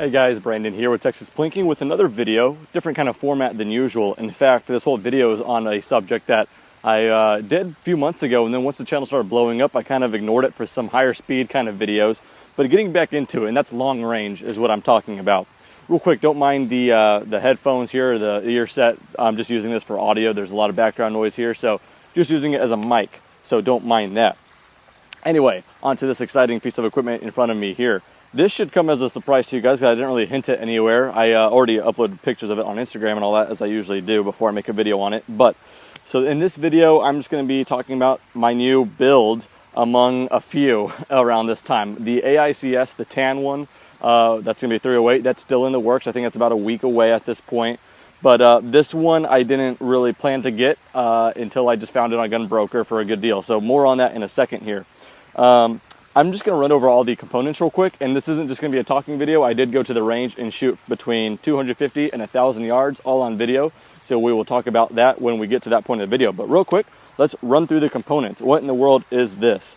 Hey guys, Brandon here with Texas Plinking with another video, different kind of format than usual. In fact, this whole video is on a subject that I did a few months ago, and then once the channel started blowing up, I kind of ignored it for some higher speed kind of videos. But getting back into it, and that's long range is what I'm talking about. Real quick, don't mind the headphones here, the ear set. I'm just using this for audio. There's a lot of background noise here, so just using it as a mic, so don't mind that. Anyway, onto this exciting piece of equipment in front of me here. This should come as a surprise to you guys because I didn't really hint it anywhere. I already uploaded pictures of it on Instagram and all that, as I usually do before I make a video on it. But so in this video, I'm just going to be talking about my new build among a few around this time. The AICS, the tan one, that's going to be 308. That's still in the works. I think it's about a week away at this point. But this one I didn't really plan to get until I just found it on Gunbroker for a good deal. So more on that in a second here. I'm just going to run over all the components real quick, and this isn't just going to be a talking video. I did go to the range and shoot between 250 and 1,000 yards, all on video, so we will talk about that when we get to that point of the video. But real quick, let's run through the components. What in the world is this?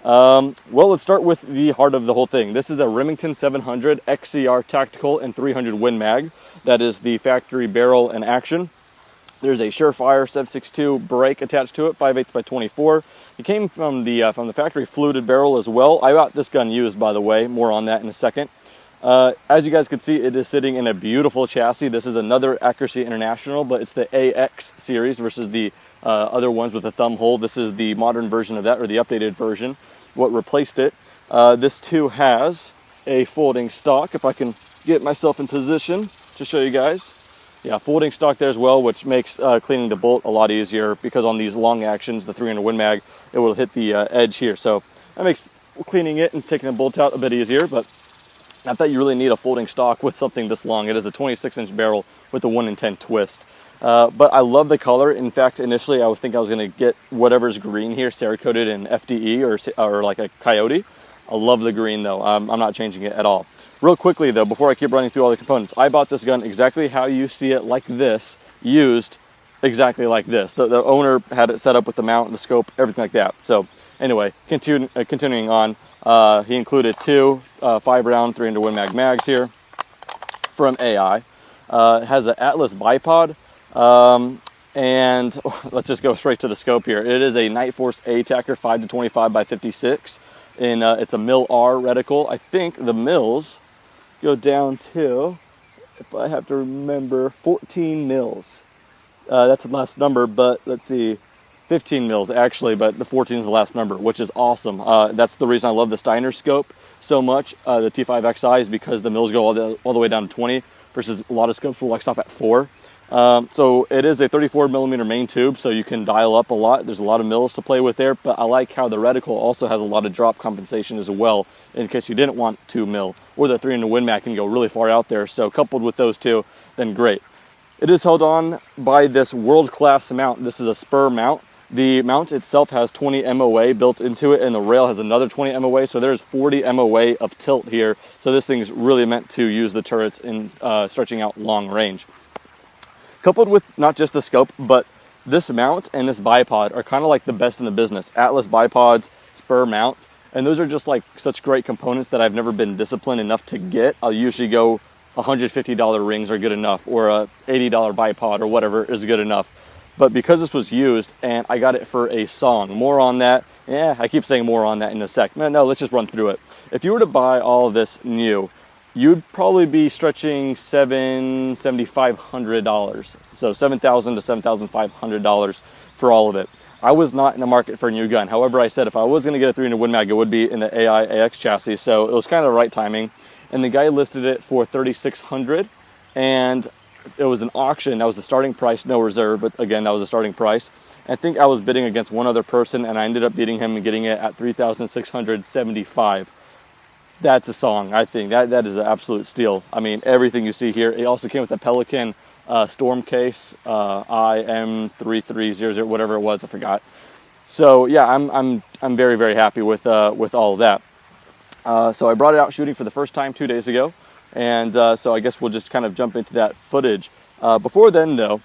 Well, let's start with the heart of the whole thing. This is a Remington 700 XCR Tactical and 300 Win Mag. That is the factory barrel in action. There's a Surefire 7.62 brake attached to it, 5/8 by 24. It came from the factory fluted barrel as well. I got this gun used, by the way. More on that in a second. As you guys can see, it is sitting in a beautiful chassis. This is another Accuracy International, but it's the AX series versus the other ones with a thumb hole. This is the modern version of that, or the updated version, what replaced it. This too has a folding stock, if I can get myself in position to show you guys. Yeah, folding stock there as well, which makes cleaning the bolt a lot easier, because on these long actions, the 300 Win Mag, it will hit the edge here. So that makes cleaning it and taking the bolt out a bit easier, but not that you really need a folding stock with something this long. It is a 26-inch barrel with a 1 in 10 twist. But I love the color. In fact, initially I was thinking I was going to get whatever's green here, Cerakoted in FDE or like a Coyote. I love the green though. I'm not changing it at all. Real quickly though, before I keep running through all the components, I bought this gun exactly how you see it, like this, used exactly like this. The owner had it set up with the mount, the scope, everything like that. So anyway, continuing on, he included two 5-round 300 Win Mag mags here from AI. It has an Atlas Bipod, and let's just go straight to the scope here. It is a Night Force A-Tacker 5-25 by 56, and it's a mil R reticle. I think the mils go down to, if I have to remember, 14 mils. That's the last number, but let's see, 15 mils actually, but the 14 is the last number, which is awesome. That's the reason I love the Steiner scope so much, the T5XI, is because the mils go all the way down to 20, versus a lot of scopes will like stop at 4. So it is a 34mm main tube, so you can dial up a lot. There's a lot of mils to play with there, but I like how the reticle also has a lot of drop compensation as well, in case you didn't want 2 mil, or the 300 Win Mag can go really far out there. So coupled with those two, then great. It is held on by this world-class mount. This is a Spur Mount. The mount itself has 20 MOA built into it, and the rail has another 20 MOA, so there's 40 MOA of tilt here. So this thing's really meant to use the turrets in stretching out long range. Coupled with not just the scope, but this mount and this bipod are kind of like the best in the business. Atlas bipods, Spur mounts, and those are just like such great components that I've never been disciplined enough to get. I'll usually go $150 rings are good enough, or a $80 bipod or whatever is good enough. But because this was used, and I got it for a song, more on that. Yeah, I keep saying more on that in a sec. No, let's just run through it. If you were to buy all of this new, you'd probably be stretching $7,500. So $7,000 to $7,500 for all of it. I was not in the market for a new gun. However, I said if I was going to get a 300 Win Mag, it would be in the AI AX chassis. So it was kind of the right timing. And the guy listed it for $3,600, and it was an auction. That was the starting price, no reserve, but again, that was the starting price. I think I was bidding against one other person, and I ended up beating him and getting it at $3,675. That's a song. I think that is an absolute steal. I mean, everything you see here. It also came with a Pelican storm case, IM3300, whatever it was, I forgot. So yeah, I'm very, very happy with all of that. So I brought it out shooting for the first time 2 days ago, and so I guess we'll just kind of jump into that footage. Before then, though,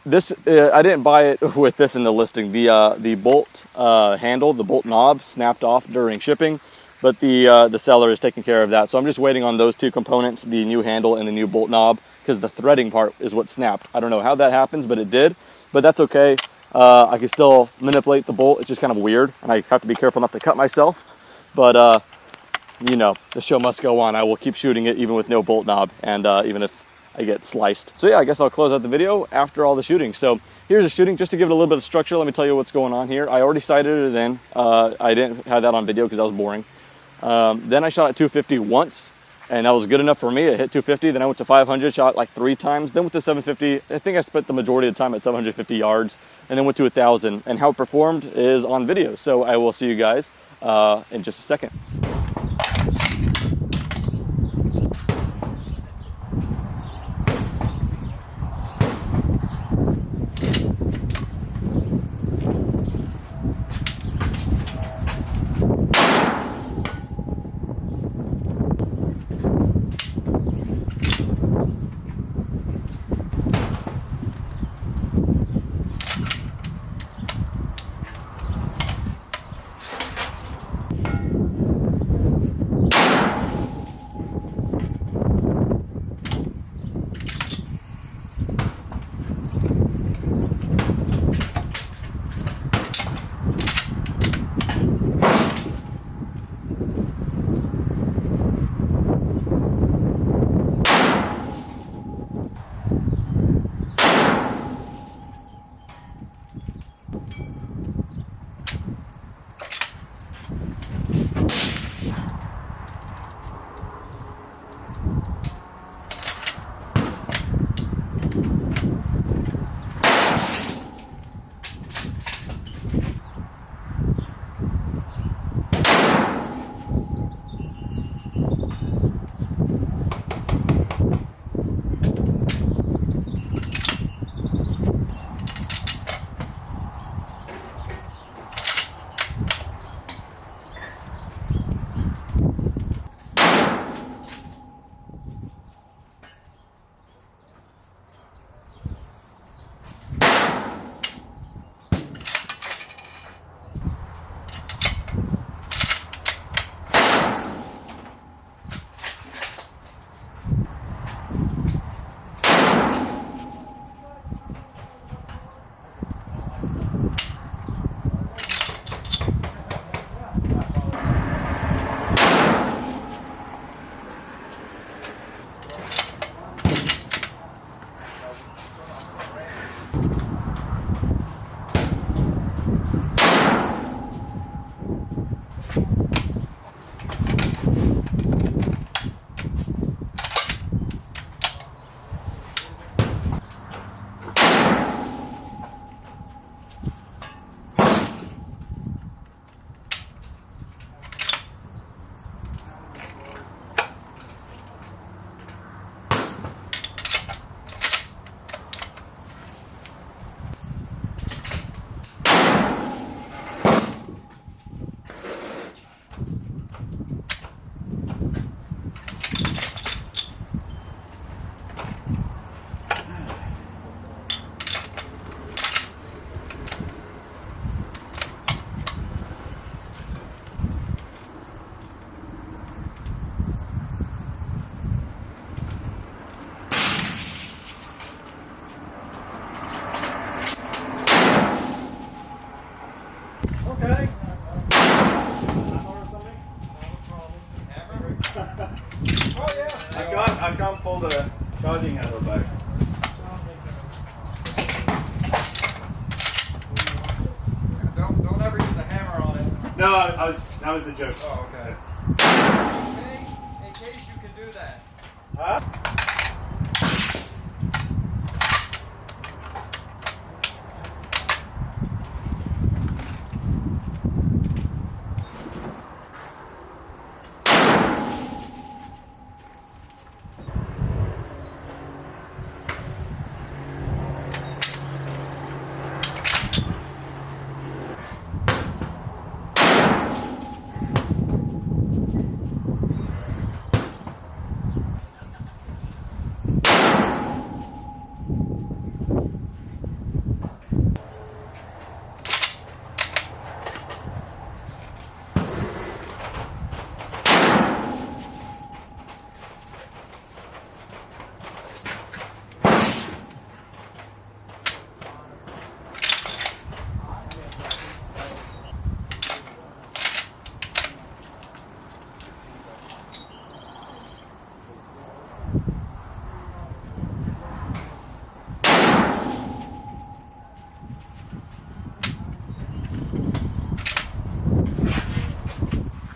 this I didn't buy it with this in the listing. The bolt handle, the bolt knob, snapped off during shipping. but the seller is taking care of that. So I'm just waiting on those two components, the new handle and the new bolt knob, because the threading part is what snapped. I don't know how that happens, but it did. But that's okay. I can still manipulate the bolt. It's just kind of weird, and I have to be careful not to cut myself. But you know, the show must go on. I will keep shooting it even with no bolt knob, and even if I get sliced. So yeah, I guess I'll close out the video after all the shooting. So here's the shooting, just to give it a little bit of structure. Let me tell you what's going on here. I already sighted it in. I didn't have that on video because that was boring. Then I shot at 250 once, and that was good enough for me. It hit 250, then I went to 500, shot like 3 times, then went to 750. I think I spent the majority of the time at 750 yards, and then went to 1,000. And how it performed is on video. So I will see you guys in just a second. I can't pull the charging handle back. Don't ever use a hammer on it. No, that was a joke. Oh, okay. Okay, in case you can do that. Huh?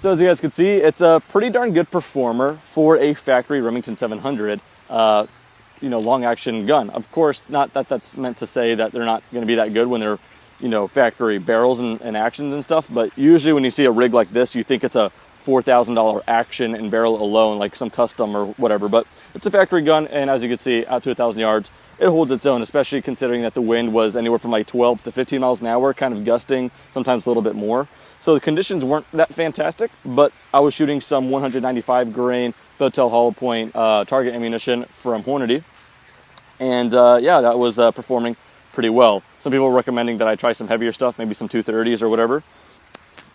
So as you guys can see, it's a pretty darn good performer for a factory Remington 700, long action gun. Of course, not that that's meant to say that they're not going to be that good when they're, factory barrels and actions and stuff. But usually when you see a rig like this, you think it's a $4,000 action and barrel alone, like some custom or whatever. But it's a factory gun, and as you can see, out to 1,000 yards, it holds its own, especially considering that the wind was anywhere from like 12 to 15 miles an hour, kind of gusting, sometimes a little bit more. So the conditions weren't that fantastic, but I was shooting some 195 grain Botel hollow point target ammunition from Hornady. And that was performing pretty well. Some people were recommending that I try some heavier stuff, maybe some 230s or whatever.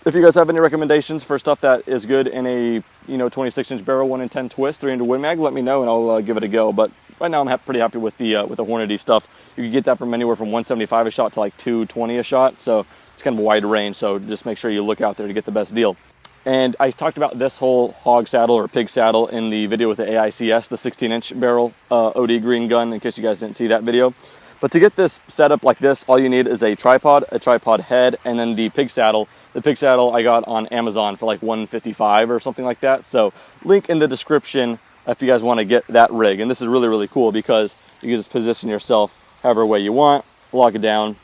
If you guys have any recommendations for stuff that is good in a 26-inch barrel, 1 in 10 twist, 300 Win Mag, let me know and I'll give it a go. But right now I'm pretty happy with the Hornady stuff. You can get that from anywhere from 175 a shot to like 220 a shot, so it's kind of a wide range. So just make sure you look out there to get the best deal. And I talked about this whole hog saddle or pig saddle in the video with the AICS, the 16-inch barrel OD green gun, in case you guys didn't see that video. But to get this set up like this, all you need is a tripod head, and then the pig saddle. The pig saddle I got on Amazon for like $155 or something like that. So link in the description if you guys want to get that rig. And this is really, really cool because you can just position yourself however way you want, lock it down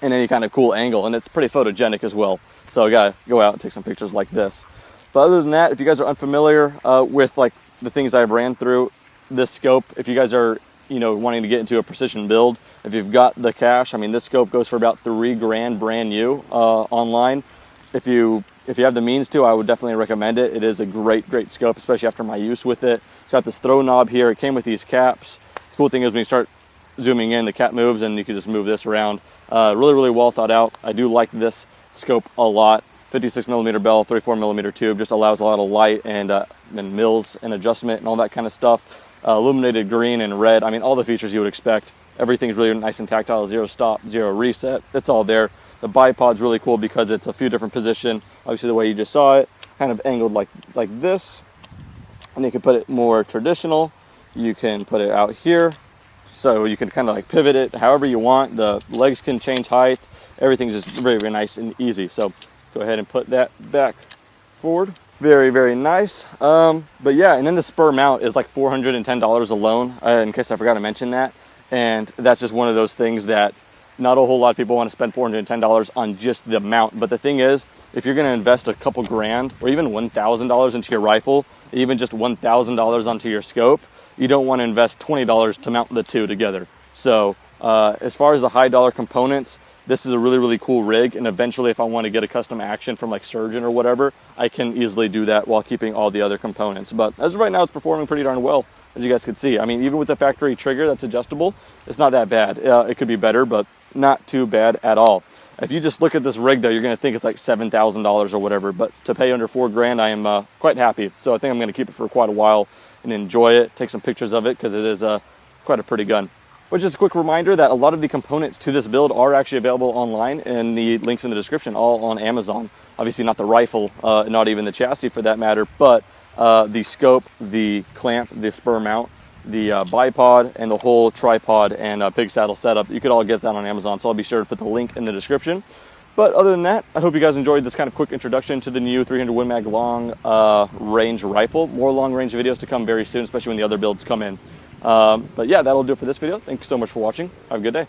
in any kind of cool angle, and it's pretty photogenic as well. So I gotta go out and take some pictures like this. But other than that, if you guys are unfamiliar with like the things I've ran through, this scope, if you guys are wanting to get into a precision build, if you've got the cash, I mean, this scope goes for about $3,000 brand new online. If you have the means to, I would definitely recommend it. It is a great scope, especially after my use with it. It's got this throw knob here. It came with these caps. The cool thing is when you start zooming in, the cap moves and you can just move this around. Really well thought out. I do like this scope a lot. 56mm bell, 34mm tube, just allows a lot of light and mills and adjustment and all that kind of stuff. Illuminated green and red. I mean, all the features you would expect. Everything's really nice and tactile. 0 stop, 0 reset. It's all there. The bipod's really cool because it's a few different position. Obviously, the way you just saw it, kind of angled like this. And you can put it more traditional. You can put it out here, so you can kind of like pivot it however you want. The legs can change height. Everything's just very nice and easy. So go ahead and put that back forward. Very nice. But yeah, and then the Spur Mount is like $410 alone, in case I forgot to mention that. And that's just one of those things that not a whole lot of people want to spend $410 on just the mount. But the thing is, if you're going to invest a couple grand or even $1,000 into your rifle, even just $1,000 onto your scope, you don't want to invest $20 to mount the two together. So as far as the high dollar components, this is a really cool rig, and eventually if I want to get a custom action from like Surgeon or whatever, I can easily do that while keeping all the other components. But as of right now, it's performing pretty darn well, as you guys can see. I mean, even with the factory trigger that's adjustable, it's not that bad. It could be better, but not too bad at all. If you just look at this rig though, you're going to think it's like $7,000 or whatever, but to pay under $4,000, I am quite happy. So I think I'm going to keep it for quite a while and enjoy it, take some pictures of it, because it is quite a pretty gun. But just a quick reminder that a lot of the components to this build are actually available online, and the links in the description, all on Amazon. Obviously not the rifle, not even the chassis for that matter, but the scope, the clamp, the spur mount, the bipod, and the whole tripod and pig saddle setup. You could all get that on Amazon, so I'll be sure to put the link in the description. But other than that, I hope you guys enjoyed this kind of quick introduction to the new 300 Win Mag long range rifle. More long range videos to come very soon, especially when the other builds come in. But yeah, that'll do it for this video. Thanks so much for watching. Have a good day.